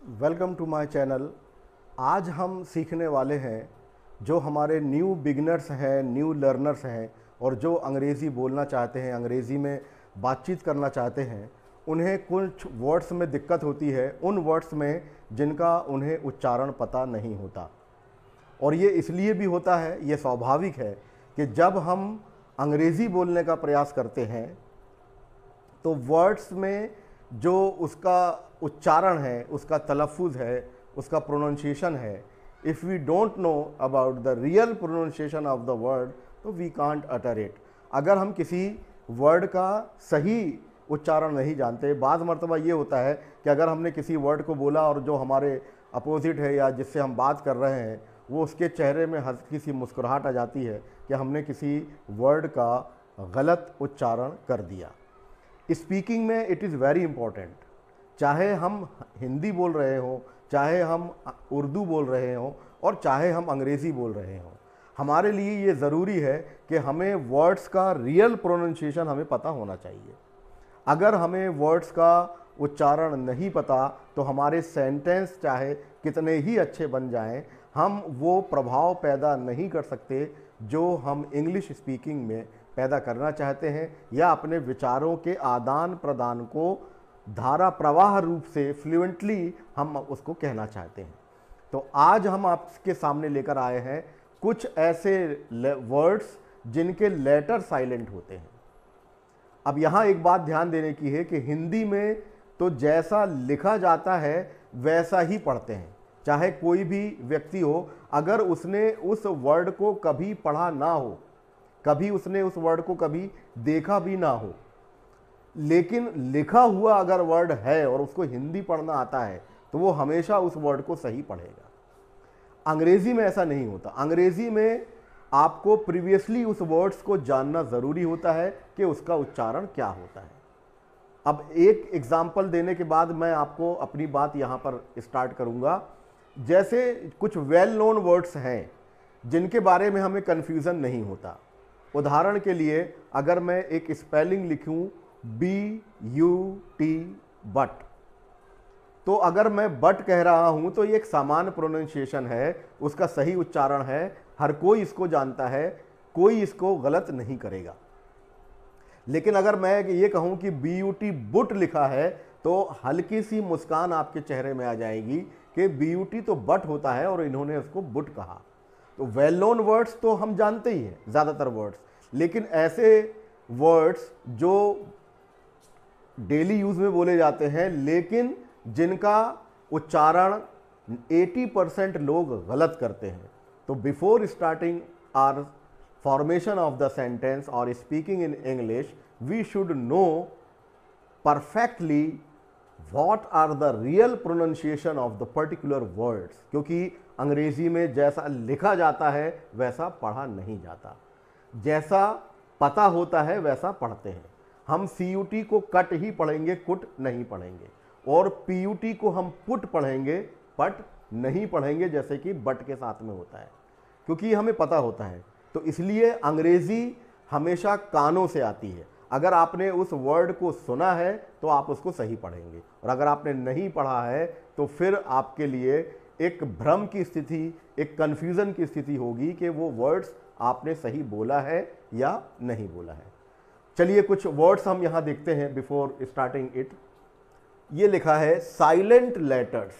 Welcome to my channel. आज हम सीखने वाले हैं जो हमारे न्यू बिगनर्स हैं, न्यू लर्नर्स हैं और जो अंग्रेज़ी बोलना चाहते हैं, अंग्रेज़ी में बातचीत करना चाहते हैं, उन्हें कुछ वर्ड्स में दिक्कत होती है, उन वर्ड्स में जिनका उन्हें उच्चारण पता नहीं होता। और ये इसलिए भी होता है, ये स्वाभाविक है कि जब हम अंग्रेज़ी बोलने का प्रयास करते हैं तो वर्ड्स में जो उसका उच्चारण है, उसका तलफ़ुज़ है, उसका प्रोनाउंसिएशन है, if we don't know about the real pronunciation of the word तो वी कांट अटर इट। अगर हम किसी वर्ड का सही उच्चारण नहीं जानते, बाज़ मरतबा ये होता है कि अगर हमने किसी वर्ड को बोला और जो हमारे अपोजिट है या जिससे हम बात कर रहे हैं वो उसके चेहरे में हल्की सी मुस्कुराहट आ जाती है कि हमने किसी वर्ड का गलत उच्चारण कर दिया। स्पीकिंग में इट इज़ वेरी इम्पॉर्टेंट, चाहे हम हिंदी बोल रहे हों, चाहे हम उर्दू बोल रहे हों और चाहे हम अंग्रेज़ी बोल रहे हों, हमारे लिए ये ज़रूरी है कि हमें वर्ड्स का रियल प्रोनाउंसिएशन हमें पता होना चाहिए। अगर हमें वर्ड्स का उच्चारण नहीं पता तो हमारे सेंटेंस चाहे कितने ही अच्छे बन जाएं, हम वो प्रभाव पैदा नहीं कर सकते जो हम इंग्लिश स्पीकिंग में पैदा करना चाहते हैं या अपने विचारों के आदान प्रदान को धारा प्रवाह रूप से फ्लुएंटली हम उसको कहना चाहते हैं। तो आज हम आपके सामने लेकर आए हैं कुछ ऐसे वर्ड्स जिनके लेटर साइलेंट होते हैं। अब यहाँ एक बात ध्यान देने की है कि हिंदी में तो जैसा लिखा जाता है वैसा ही पढ़ते हैं, चाहे कोई भी व्यक्ति हो। अगर उसने उस वर्ड को कभी पढ़ा ना हो, कभी उसने उस वर्ड को कभी देखा भी ना हो, लेकिन लिखा हुआ अगर वर्ड है और उसको हिंदी पढ़ना आता है तो वो हमेशा उस वर्ड को सही पढ़ेगा। अंग्रेज़ी में ऐसा नहीं होता। अंग्रेज़ी में आपको प्रीवियसली उस वर्ड्स को जानना ज़रूरी होता है कि उसका उच्चारण क्या होता है। अब एक एग्जाम्पल देने के बाद मैं आपको अपनी बात यहाँ पर स्टार्ट करूँगा। जैसे कुछ वेल नोन वर्ड्स हैं जिनके बारे में हमें कन्फ्यूज़न नहीं होता। उदाहरण के लिए अगर मैं एक स्पेलिंग लिखूं BUT बट, तो अगर मैं बट कह रहा हूं तो ये एक सामान्य प्रोनाउंसिएशन है, उसका सही उच्चारण है, हर कोई इसको जानता है, कोई इसको गलत नहीं करेगा। लेकिन अगर मैं ये कहूं कि BUT बुट लिखा है तो हल्की सी मुस्कान आपके चेहरे में आ जाएगी कि BUT तो बट होता है और इन्होंने उसको बुट कहा। तो वेल नोन वर्ड्स तो हम जानते ही हैं ज़्यादातर वर्ड्स, लेकिन ऐसे वर्ड्स जो डेली यूज़ में बोले जाते हैं लेकिन जिनका उच्चारण 80% लोग गलत करते हैं, तो before starting our formation of the sentence और speaking in English we should know perfectly what are the real pronunciation of the particular words, क्योंकि अंग्रेज़ी में जैसा लिखा जाता है वैसा पढ़ा नहीं जाता, जैसा पता होता है वैसा पढ़ते हैं। हम CUT को कट ही पढ़ेंगे, कुट नहीं पढ़ेंगे, और PUT को हम पुट पढ़ेंगे, पट नहीं पढ़ेंगे, जैसे कि बट के साथ में होता है, क्योंकि हमें पता होता है। तो इसलिए अंग्रेज़ी हमेशा कानों से आती है। अगर आपने उस वर्ड को सुना है तो आप उसको सही पढ़ेंगे, और अगर आपने नहीं पढ़ा है तो फिर आपके लिए एक भ्रम की स्थिति, एक कन्फ्यूज़न की स्थिति होगी कि वो वर्ड्स आपने सही बोला है या नहीं बोला है। चलिए कुछ वर्ड्स हम यहाँ देखते हैं बिफोर स्टार्टिंग इट। ये लिखा है साइलेंट लेटर्स,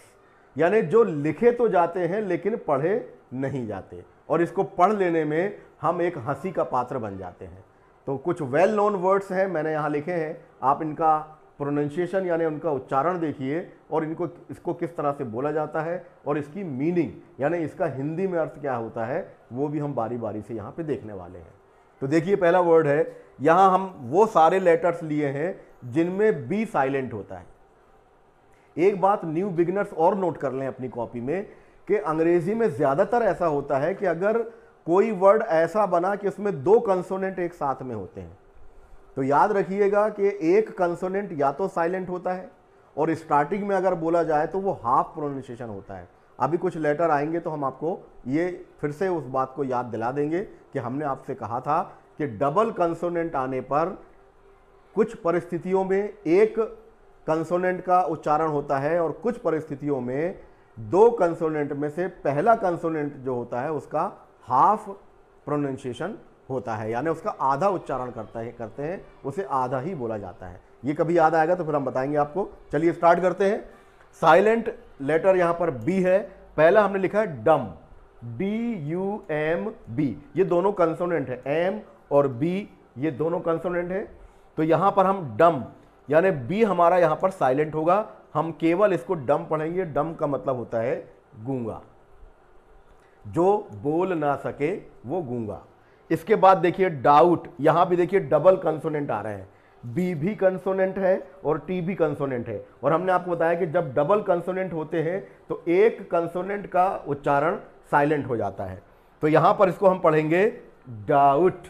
यानी जो लिखे तो जाते हैं लेकिन पढ़े नहीं जाते, और इसको पढ़ लेने में हम एक हंसी का पात्र बन जाते हैं। तो कुछ वेल नोन वर्ड्स हैं, मैंने यहाँ लिखे हैं, आप इनका प्रोनाउंसिएशन यानी उनका उच्चारण देखिए और इसको किस तरह से बोला जाता है और इसकी मीनिंग यानी इसका हिंदी में अर्थ क्या होता है वो भी हम बारी बारी से यहाँ पे देखने वाले हैं। तो देखिए पहला वर्ड है, यहाँ हम वो सारे लेटर्स लिए हैं जिनमें बी साइलेंट होता है। एक बात न्यू बिगिनर्स और नोट कर लें अपनी कॉपी में कि अंग्रेजी में ज़्यादातर ऐसा होता है कि अगर कोई वर्ड ऐसा बना कि उसमें दो कंसोनेंट एक साथ में होते हैं तो याद रखिएगा कि एक कंसोनेंट या तो साइलेंट होता है और स्टार्टिंग में अगर बोला जाए तो वो हाफ प्रोनाउंसिएशन होता है। अभी कुछ लेटर आएंगे तो हम आपको ये फिर से उस बात को याद दिला देंगे कि हमने आपसे कहा था कि डबल कंसोनेंट आने पर कुछ परिस्थितियों में एक कंसोनेंट का उच्चारण होता है और कुछ परिस्थितियों में दो कंसोनेंट में से पहला कंसोनेंट जो होता है उसका हाफ प्रोनाउंसिएशन होता है, यानी उसका आधा उच्चारण करते हैं, उसे आधा ही बोला जाता है। ये कभी याद आएगा तो फिर हम बताएंगे आपको। चलिए स्टार्ट करते हैं। साइलेंट लेटर यहां पर बी है। पहला हमने लिखा है डम, DUMB, ये दोनों कंसोनेंट है, एम और बी ये दोनों कंसोनेंट है। तो यहां पर हम डम यानी बी हमारा यहां पर साइलेंट होगा, हम केवल इसको डम पढ़ेंगे। डम का मतलब होता है गूंगा, जो बोल ना सके वो गूंगा। इसके बाद देखिए डाउट, यहां भी देखिए डबल कंसोनेंट आ रहे हैं, बी भी कंसोनेंट है और टी भी कंसोनेंट है। और हमने आपको बताया कि जब डबल कंसोनेंट होते हैं तो एक कंसोनेंट का उच्चारण साइलेंट हो जाता है। तो यहां पर इसको हम पढ़ेंगे डाउट।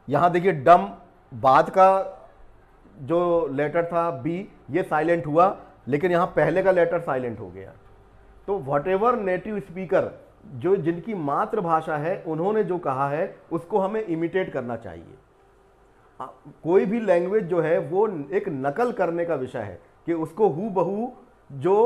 यहां देखिए डम, बाद का जो लेटर था बी ये साइलेंट हुआ, लेकिन यहां पहले का लेटर साइलेंट हो गया। तो व्हाटएवर नेटिव स्पीकर, जो जिनकी मातृभाषा है, उन्होंने जो कहा है उसको हमें इमिटेट करना चाहिए। कोई भी लैंग्वेज जो है वो एक नकल करने का विषय है कि उसको हूबहू जो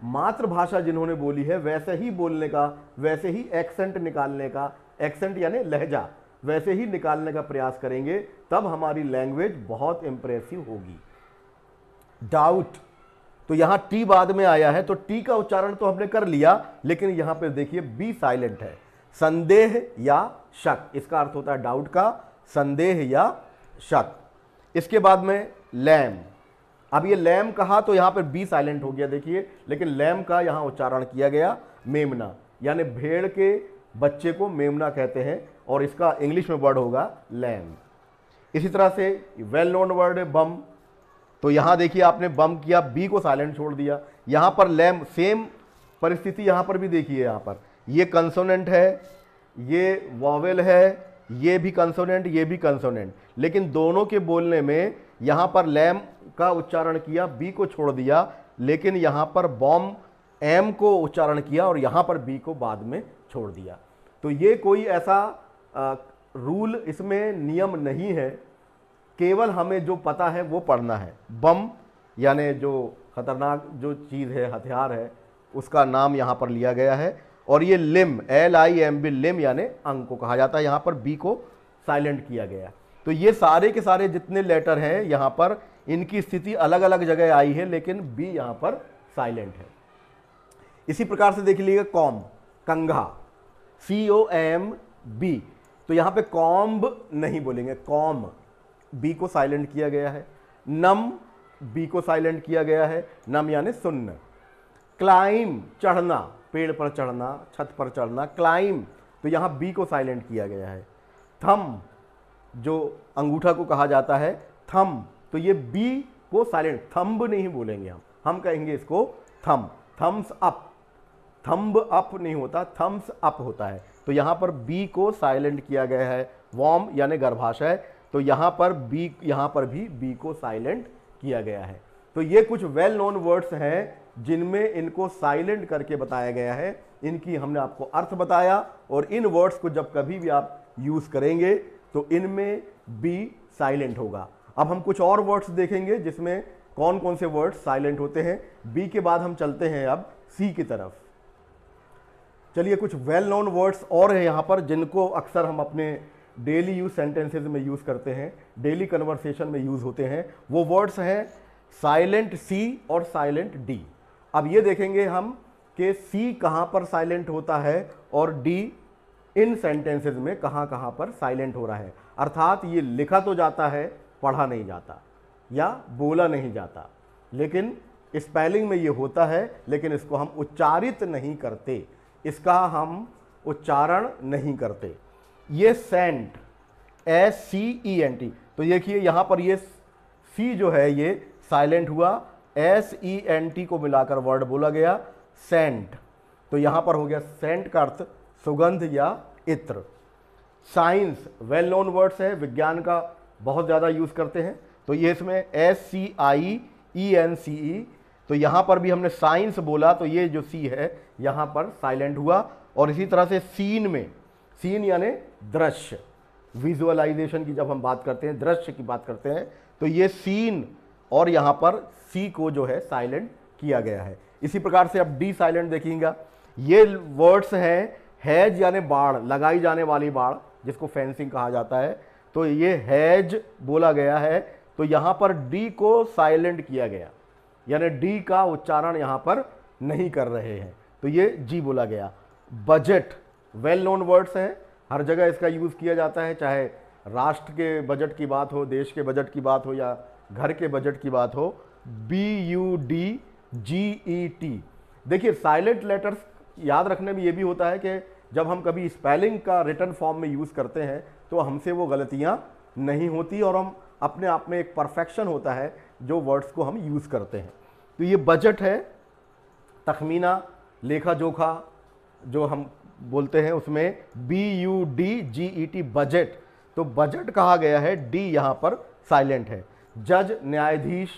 मातृभाषा जिन्होंने बोली है वैसे ही बोलने का, वैसे ही एक्सेंट निकालने का, एक्सेंट यानी लहजा, वैसे ही निकालने का प्रयास करेंगे, तब हमारी लैंग्वेज बहुत इंप्रेसिव होगी। डाउट, तो यहां टी बाद में आया है, तो टी का उच्चारण तो हमने कर लिया, लेकिन यहां पे देखिए बी साइलेंट है। संदेह या शक, इसका अर्थ होता है डाउट का संदेह या शक। इसके बाद में लैम, अब ये लैम कहा तो यहां पर बी साइलेंट हो गया देखिए, लेकिन लैम का यहां उच्चारण किया गया मेमना, यानी भेड़ के बच्चे को मेमना कहते हैं और इसका इंग्लिश में वर्ड होगा लैम। इसी तरह से वेल नोन वर्ड है बम, तो यहां देखिए आपने बम किया, बी को साइलेंट छोड़ दिया। यहां पर लैम, सेम परिस्थिति यहां पर भी देखिए, यहां पर ये कंसोनेंट है, ये वॉवेल है, ये भी कंसोनेंट, ये भी कंसोनेंट, लेकिन दोनों के बोलने में यहां पर लैम का उच्चारण किया, बी को छोड़ दिया, लेकिन यहां पर बॉम एम को उच्चारण किया और यहां पर बी को बाद में छोड़ दिया। तो ये कोई ऐसा रूल, इसमें नियम नहीं है, केवल हमें जो पता है वो पढ़ना है। बम यानी जो खतरनाक जो चीज़ है, हथियार है, उसका नाम यहाँ पर लिया गया है। और ये लिम, LIMB, लिम यानी अंग को कहा जाता है, यहाँ पर बी को साइलेंट किया गया। तो ये सारे के सारे जितने लेटर हैं यहाँ पर, इनकी स्थिति अलग अलग जगह आई है, लेकिन बी यहाँ पर साइलेंट है। इसी प्रकार से देख लीजिए कॉम, कंघा, COMB, तो यहाँ पे कॉम्ब नहीं बोलेंगे, कॉम, बी को साइलेंट किया गया है। नम, बी को साइलेंट किया गया है, नम यानी सुन्न। क्लाइम, चढ़ना, पेड़ पर चढ़ना, छत पर चढ़ना, क्लाइम, तो यहाँ बी को साइलेंट किया गया है। थम, जो अंगूठा को कहा जाता है, थम, तो ये बी को साइलेंट, थंब नहीं बोलेंगे हम कहेंगे इसको थम। थम्स अप, थंब अप नहीं होता, थम्स अप होता है, तो यहाँ पर बी को साइलेंट किया गया है। वॉर्म यानी गर्भाशय, तो यहाँ पर भी बी को साइलेंट किया गया है। तो ये कुछ वेल नोन वर्ड्स हैं जिनमें इनको साइलेंट करके बताया गया है। इनकी हमने आपको अर्थ बताया, और इन वर्ड्स को जब कभी भी आप यूज करेंगे तो इनमें बी साइलेंट होगा। अब हम कुछ और वर्ड्स देखेंगे जिसमें कौन कौन से वर्ड्स साइलेंट होते हैं। बी के बाद हम चलते हैं अब सी की तरफ। चलिए, कुछ वेल नोन वर्ड्स और हैं यहाँ पर जिनको अक्सर हम अपने डेली यूज सेंटेंसेज में यूज करते हैं, डेली कन्वर्सेशन में यूज होते हैं। वो वर्ड्स हैं साइलेंट सी और साइलेंट डी। अब ये देखेंगे हम कि सी कहाँ पर साइलेंट होता है और डी इन सेंटेंसेज में कहाँ कहाँ पर साइलेंट हो रहा है। अर्थात ये लिखा तो जाता है, पढ़ा नहीं जाता या बोला नहीं जाता, लेकिन स्पेलिंग में ये होता है, लेकिन इसको हम उच्चारित नहीं करते, इसका हम उच्चारण नहीं करते। ये सेंट, SCENT, तो देखिए यहाँ पर ये सी जो है ये साइलेंट हुआ, SENT को मिलाकर वर्ड बोला गया सेंट, तो यहाँ पर हो गया सेंट का अर्थ सुगंध या इत्र। साइंस वेल नोन वर्ड्स है, विज्ञान का बहुत ज़्यादा यूज़ करते हैं, तो ये इसमें SCIENCE, तो यहाँ पर भी हमने साइंस बोला, तो ये जो सी है यहाँ पर साइलेंट हुआ। और इसी तरह से सीन में, सीन यानी दृश्य, विजुअलाइजेशन की जब हम बात करते हैं, दृश्य की बात करते हैं, तो ये सीन और यहाँ पर सी को जो है साइलेंट किया गया है। इसी प्रकार से अब डी साइलेंट देखिएगा। ये वर्ड्स हैं हैज यानी बाड़, लगाई जाने वाली बाड़ जिसको फेंसिंग कहा जाता है, तो ये हैज बोला गया है, तो यहाँ पर डी को साइलेंट किया गया, यानी डी का उच्चारण यहाँ पर नहीं कर रहे हैं, तो ये जी बोला गया। बजट वेल नोन वर्ड्स हैं, हर जगह इसका यूज़ किया जाता है, चाहे राष्ट्र के बजट की बात हो, देश के बजट की बात हो या घर के बजट की बात हो। BUDGET। देखिए साइलेंट लेटर्स याद रखने में ये भी होता है कि जब हम कभी स्पेलिंग का रिटन फॉर्म में यूज़ करते हैं तो हमसे वो गलतियाँ नहीं होती और हम अपने आप में एक परफेक्शन होता है जो वर्ड्स को हम यूज़ करते हैं। तो ये बजट है, तखमीना, लेखा जोखा जो हम बोलते हैं उसमें BUDGET बजट, तो बजट कहा गया है, डी यहाँ पर साइलेंट है। जज न्यायाधीश,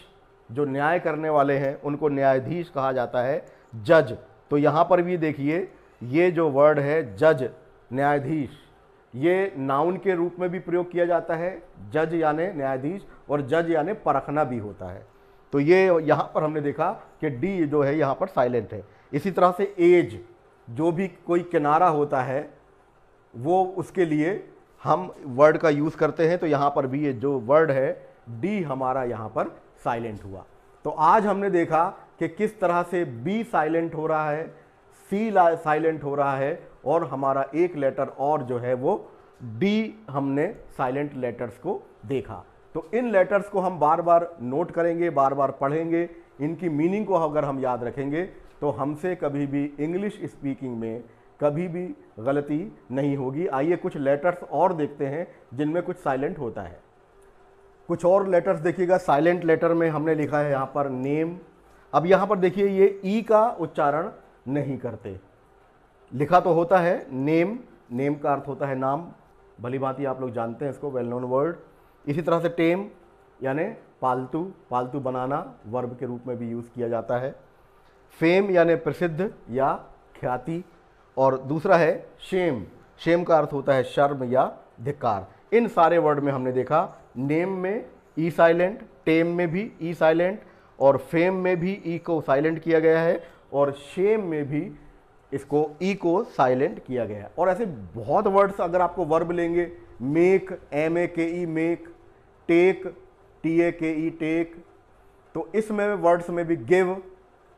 जो न्याय करने वाले हैं उनको न्यायाधीश कहा जाता है, जज, तो यहाँ पर भी देखिए ये जो वर्ड है जज न्यायाधीश, ये नाउन के रूप में भी प्रयोग किया जाता है, जज यानी न्यायाधीश, और जज यानी परखना भी होता है। तो ये यहाँ पर हमने देखा कि डी जो है यहाँ पर साइलेंट है। इसी तरह से एज, जो भी कोई किनारा होता है वो उसके लिए हम वर्ड का यूज़ करते हैं, तो यहाँ पर भी ये जो वर्ड है डी हमारा यहाँ पर साइलेंट हुआ। तो आज हमने देखा कि किस तरह से बी साइलेंट हो रहा है, सी साइलेंट हो रहा है, और हमारा एक लेटर और जो है वो डी हमने साइलेंट लेटर्स को देखा। तो इन लेटर्स को हम बार बार नोट करेंगे, बार बार पढ़ेंगे, इनकी मीनिंग को अगर हम याद रखेंगे तो हमसे कभी भी इंग्लिश स्पीकिंग में कभी भी गलती नहीं होगी। आइए कुछ लेटर्स और देखते हैं जिनमें कुछ साइलेंट होता है। कुछ और लेटर्स देखिएगा। साइलेंट लेटर में हमने लिखा है यहाँ पर नेम। अब यहाँ पर देखिए ये ई का उच्चारण नहीं करते, लिखा तो होता है नेम, नेम का अर्थ होता है नाम, भली भांति आप लोग जानते हैं इसको, वेल नोन वर्ड। इसी तरह से टेम यानी पालतू, पालतू बनाना वर्ब के रूप में भी यूज़ किया जाता है। फेम यानी प्रसिद्ध या ख्याति, और दूसरा है शेम, शेम का अर्थ होता है शर्म या धिक्कार। इन सारे वर्ड में हमने देखा नेम में ई साइलेंट, टेम में भी ई साइलेंट, और फेम में भी ई को साइलेंट किया गया है, और शेम में भी इसको ई को साइलेंट किया गया है। और ऐसे बहुत वर्ड्स अगर आपको वर्ब लेंगे, make, MAKE make, take, TAKE take, तो इसमें वर्ड्स में भी गिव,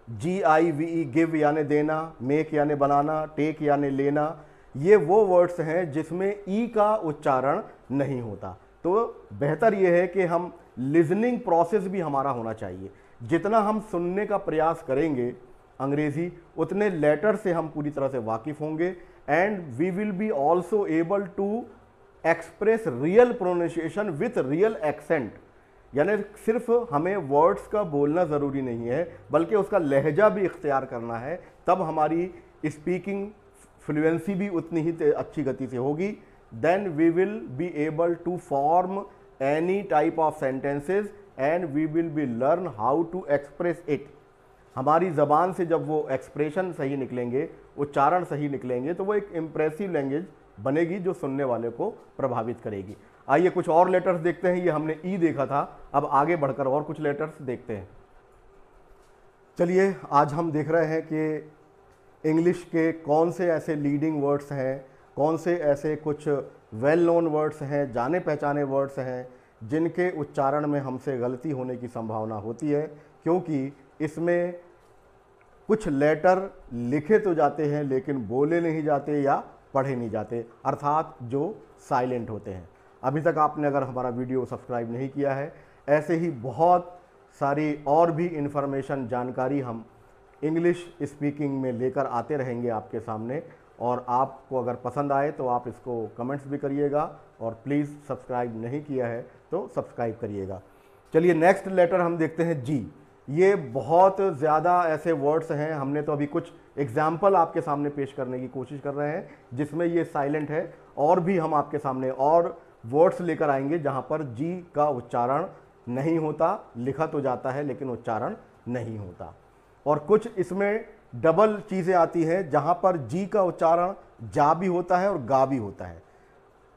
GIVE गिव यानी देना, मेक यानी बनाना, टेक यानी लेना, ये वो वर्ड्स हैं जिसमें ई का उच्चारण नहीं होता। तो बेहतर ये है कि हम लिजनिंग प्रोसेस भी हमारा होना चाहिए। जितना हम सुनने का प्रयास करेंगे अंग्रेज़ी, उतने लेटर से हम पूरी तरह से वाकिफ़ होंगे, and we will be also able to express real pronunciation with real accent. यानी सिर्फ हमें वर्ड्स का बोलना ज़रूरी नहीं है, बल्कि उसका लहजा भी इख्तियार करना है, तब हमारी स्पीकिंग फ्लुएंसी भी उतनी ही अच्छी गति से होगी। Then we will be able to form any type of sentences and we will be learn how to express it. हमारी ज़बान से जब वो एक्सप्रेशन सही निकलेंगे, उच्चारण सही निकलेंगे, तो वो एक इम्प्रेसिव लैंग्वेज बनेगी जो सुनने वाले को प्रभावित करेगी। आइए कुछ और लेटर्स देखते हैं। ये हमने ई देखा था, अब आगे बढ़कर और कुछ लेटर्स देखते हैं। चलिए आज हम देख रहे हैं कि इंग्लिश के कौन से ऐसे लीडिंग वर्ड्स हैं, कौन से ऐसे कुछ वेल नोन वर्ड्स हैं, जाने पहचाने वर्ड्स हैं, जिनके उच्चारण में हमसे गलती होने की संभावना होती है, क्योंकि इसमें कुछ लेटर लिखे तो जाते हैं लेकिन बोले नहीं जाते या पढ़े नहीं जाते, अर्थात जो साइलेंट होते हैं। अभी तक आपने अगर हमारा वीडियो सब्सक्राइब नहीं किया है, ऐसे ही बहुत सारी और भी इन्फॉर्मेशन, जानकारी हम इंग्लिश स्पीकिंग में लेकर आते रहेंगे आपके सामने, और आपको अगर पसंद आए तो आप इसको कमेंट्स भी करिएगा, और प्लीज़ सब्सक्राइब नहीं किया है तो सब्सक्राइब करिएगा। चलिए नेक्स्ट लेटर हम देखते हैं जी। ये बहुत ज़्यादा ऐसे वर्ड्स हैं, हमने तो अभी कुछ एग्जाम्पल आपके सामने पेश करने की कोशिश कर रहे हैं जिसमें ये साइलेंट है, और भी हम आपके सामने और वर्ड्स लेकर आएंगे जहाँ पर जी का उच्चारण नहीं होता, लिखा तो जाता है लेकिन उच्चारण नहीं होता। और कुछ इसमें डबल चीज़ें आती हैं जहाँ पर जी का उच्चारण जा भी होता है और गा भी होता है।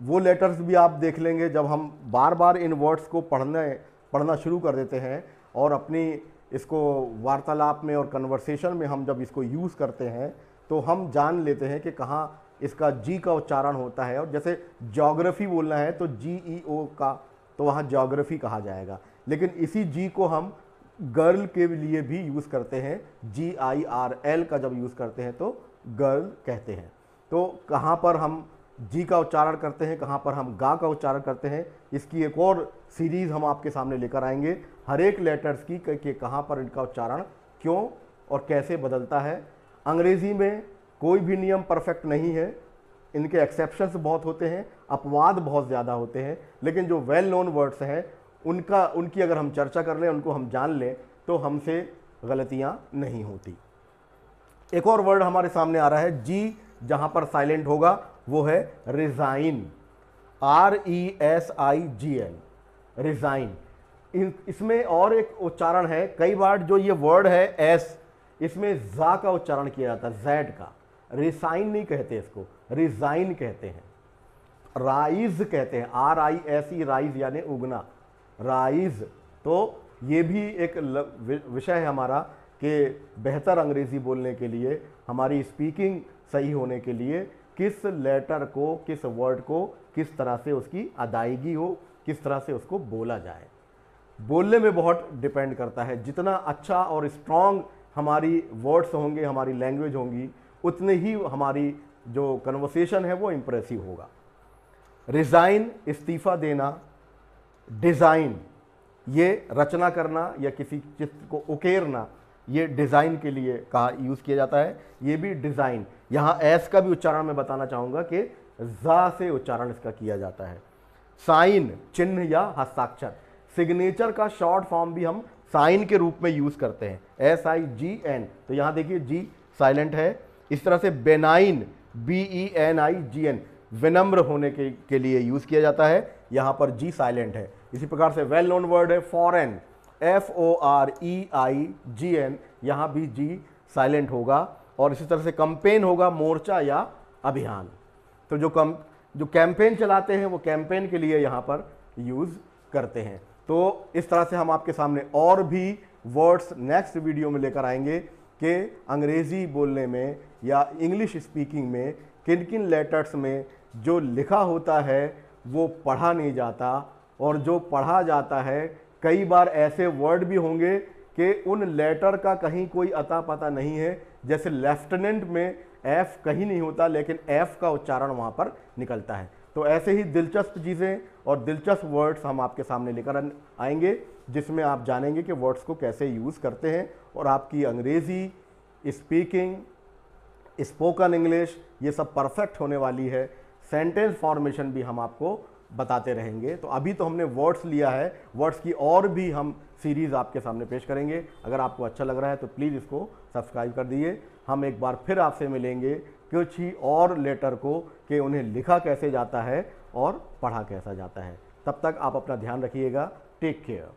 वो लेटर्स भी आप देख लेंगे जब हम बार बार इन वर्ड्स को पढ़ना शुरू कर देते हैं। और अपनी इसको वार्तालाप में और कन्वर्सेशन में हम जब इसको यूज़ करते हैं तो हम जान लेते हैं कि कहाँ इसका जी का उच्चारण होता है। और जैसे ज्योग्राफी बोलना है तो GEO का, तो वहाँ ज्योग्राफी कहा जाएगा। लेकिन इसी जी को हम गर्ल के लिए भी यूज़ करते हैं, GIRL का जब यूज़ करते हैं तो गर्ल कहते हैं। तो कहाँ पर हम जी का उच्चारण करते हैं, कहाँ पर हम गा का उच्चारण करते हैं, इसकी एक और सीरीज़ हम आपके सामने लेकर आएंगे, हर एक लेटर्स की कि कहाँ पर इनका उच्चारण क्यों और कैसे बदलता है। अंग्रेज़ी में कोई भी नियम परफेक्ट नहीं है, इनके एक्सेप्शंस बहुत होते हैं, अपवाद बहुत ज़्यादा होते हैं, लेकिन जो वेल नोन वर्ड्स हैं उनकी अगर हम चर्चा कर लें, उनको हम जान लें, तो हमसे गलतियाँ नहीं होती। एक और वर्ड हमारे सामने आ रहा है, जी जहाँ पर साइलेंट होगा वो है रिज़ाइन, RESIGN, रिज़ाइन। इसमें और एक उच्चारण है, कई बार जो ये वर्ड है एस, इसमें जा का उच्चारण किया जाता है, जैड का। रिसाइन नहीं कहते इसको, रिजाइन कहते हैं। राइज कहते हैं, RISE, राइज यानी उगना, राइज। तो ये भी एक विषय है हमारा कि बेहतर अंग्रेज़ी बोलने के लिए, हमारी स्पीकिंग सही होने के लिए किस लेटर को, किस वर्ड को किस तरह से उसकी अदायगी हो, किस तरह से उसको बोला जाए, बोलने में बहुत डिपेंड करता है। जितना अच्छा और स्ट्रॉन्ग हमारी वर्ड्स होंगे, हमारी लैंग्वेज होंगी, उतने ही हमारी जो कन्वर्सेशन है वो इम्प्रेसिव होगा। रिज़ाइन इस्तीफ़ा देना, डिज़ाइन ये रचना करना या किसी चित्र को उकेरना, ये डिज़ाइन के लिए कहा यूज़ किया जाता है। ये भी डिज़ाइन, यहाँ एस का भी उच्चारण मैं बताना चाहूँगा कि जा से उच्चारण इसका किया जाता है। साइन चिन्ह या हस्ताक्षर, सिग्नेचर का शॉर्ट फॉर्म भी हम साइन के रूप में यूज़ करते हैं, SIGN। तो यहाँ देखिए जी साइलेंट है। इस तरह से बेनाइन, BENIGN, विनम्र होने के लिए यूज़ किया जाता है, यहाँ पर जी साइलेंट है। इसी प्रकार से वेल नोन वर्ड है फॉरेन, FOREIGN, यहाँ भी जी साइलेंट होगा। और इसी तरह से कैंपेन होगा, मोर्चा या अभियान। तो जो कैंपेन चलाते हैं वो कैंपेन के लिए यहाँ पर यूज़ करते हैं। तो इस तरह से हम आपके सामने और भी वर्ड्स नेक्स्ट वीडियो में लेकर आएंगे कि अंग्रेज़ी बोलने में या इंग्लिश स्पीकिंग में किन किन लेटर्स में जो लिखा होता है वो पढ़ा नहीं जाता, और जो पढ़ा जाता है कई बार ऐसे वर्ड भी होंगे कि उन लेटर का कहीं कोई अता पता नहीं है। जैसे लेफ्टिनेंट में F कहीं नहीं होता, लेकिन F का उच्चारण वहाँ पर निकलता है। तो ऐसे ही दिलचस्प चीज़ें और दिलचस्प वर्ड्स हम आपके सामने लेकर आएंगे, जिसमें आप जानेंगे कि वर्ड्स को कैसे यूज़ करते हैं, और आपकी अंग्रेज़ी स्पीकिंग, स्पोकन इंग्लिश ये सब परफेक्ट होने वाली है। सेंटेंस फॉर्मेशन भी हम आपको बताते रहेंगे। तो अभी तो हमने वर्ड्स लिया है, वर्ड्स की और भी हम सीरीज़ आपके सामने पेश करेंगे। अगर आपको अच्छा लग रहा है तो प्लीज़ इसको सब्सक्राइब कर दीजिए। हम एक बार फिर आपसे मिलेंगे कुछ ही और लेटर को कि उन्हें लिखा कैसे जाता है और पढ़ा कैसा जाता है। तब तक आप अपना ध्यान रखिएगा। Take care.